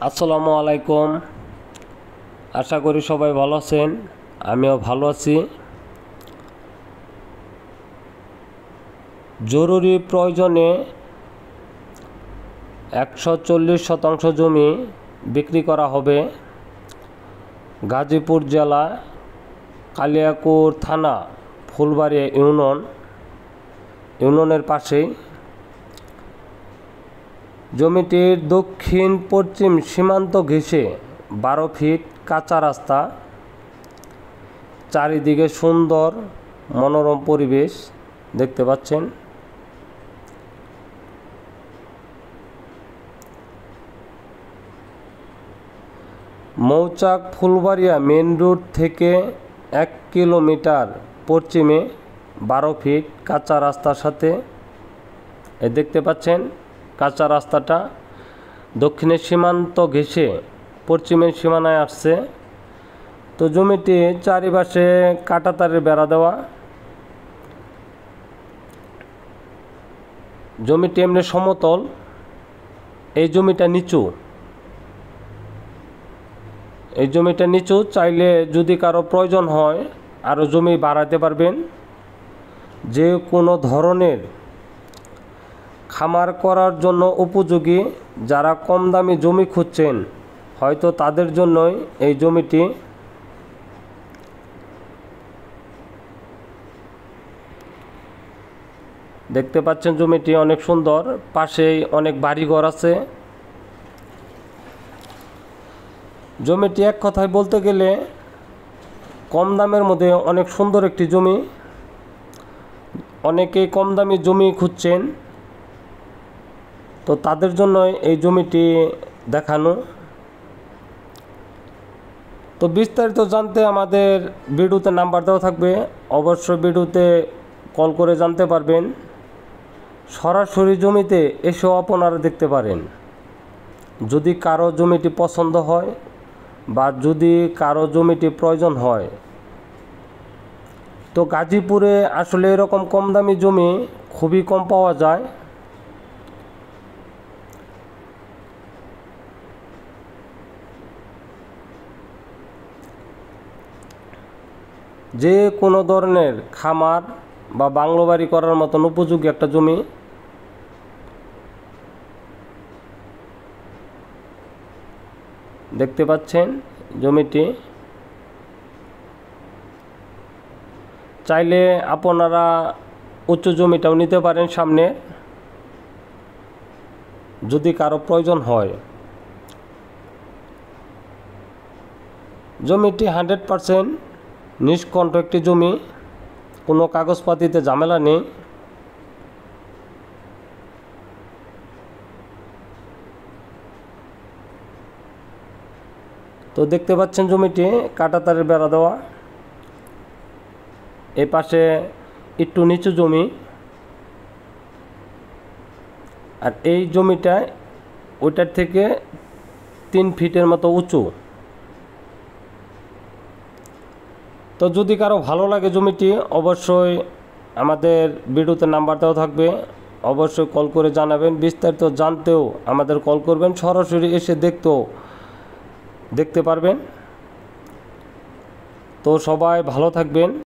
আসসালামু আলাইকুম। আশা করি সবাই ভালো আছেন, আমিও ভালো আছি। জরুরি প্রয়োজনে 140 শতাংশ জমি বিক্রি করা হবে। গাজীপুর জেলা, কালিয়াকৈর থানা, ফুলবাড়িয়া ইউনিয়নের পাশেই। জমিটির দক্ষিণ পশ্চিম সীমান্ত ঘেঁষে 12 ফিট কাঁচা রাস্তা, চারিদিকে সুন্দর মনোরম পরিবেশ দেখতে পাচ্ছেন। মৌচাক ফুলবাড়িয়া মেন রোড থেকে 1 কিলোমিটার পশ্চিমে 12 ফিট কাঁচা রাস্তার সাথে দেখতে পাচ্ছেন। কাঁচা রাস্তাটা দক্ষিণের সীমান্ত ঘেঁষে পশ্চিমের সীমানায় আসছে। তো জমিটি চারিপাশে কাঁটাতারের বেড়া দেওয়া। জমিটি এমনি সমতল, এই জমিটা নিচু। চাইলে যদি কারো প্রয়োজন হয় আরও জমি বাড়াতে পারবেন। যে কোনো ধরনের খামার করার জন্য উপযোগী, যারা কম দামি জমি খুঁজছেন হয়তো তাদের জন্যই এই জমিটি। দেখতে পাচ্ছেন জমিটি অনেক সুন্দর, পাশেই অনেক বাড়িঘর আছে। জমিটি এক কথায় বলতে গেলে কম দামের মধ্যে অনেক সুন্দর একটি জমি। অনেকেই কম দামি জমি খুঁজছেন, তো তাদের জন্য এই জমিটি দেখানো। তো বিস্তারিত জানতে আমাদের ভিডিওতে নাম্বার দেওয়া থাকবে, অবশ্যই ভিডিওতে কল করে জানতে পারবেন। সরাসরি জমিতে এসেও আপনারা দেখতে পারেন। যদি কারো জমিটি পছন্দ হয় বা যদি কারো জমিটি প্রয়োজন হয়, তো গাজীপুরে আসলে এরকম কম দামি জমি খুবই কম পাওয়া যায়। যে কোনো ধরনের খামার বা বাংলো বাড়ি করার মতন উপযোগী একটা জমি। দেখতে পাচ্ছেন জমিটি। চাইলে আপনারা উচ্চ জমিটাও নিতে পারেন সামনে, যদি কারো প্রয়োজন হয়। জমিটি 100% নিষ্কণ্ঠ একটি জমি, কোনো কাগজপাতিতে ঝামেলা নেই। তো দেখতে পাচ্ছেন জমিটি কাঁটাতারের বেড়া দেওয়া। এ পাশে একটু নিচু জমি, আর এই জমিটা ওইটার থেকে 3 ফিটের মতো উঁচু। তো যদি কারো ভালো লাগে জমিটি, অবশ্যই আমাদের ভিডিওতে নাম্বার দেওয়া থাকবে, অবশ্যই কল করে জানাবেন। বিস্তারিত জানতেও আমাদের কল করবেন, সরাসরি এসে দেখতে পারবেন। তো সবাই ভালো থাকবেন।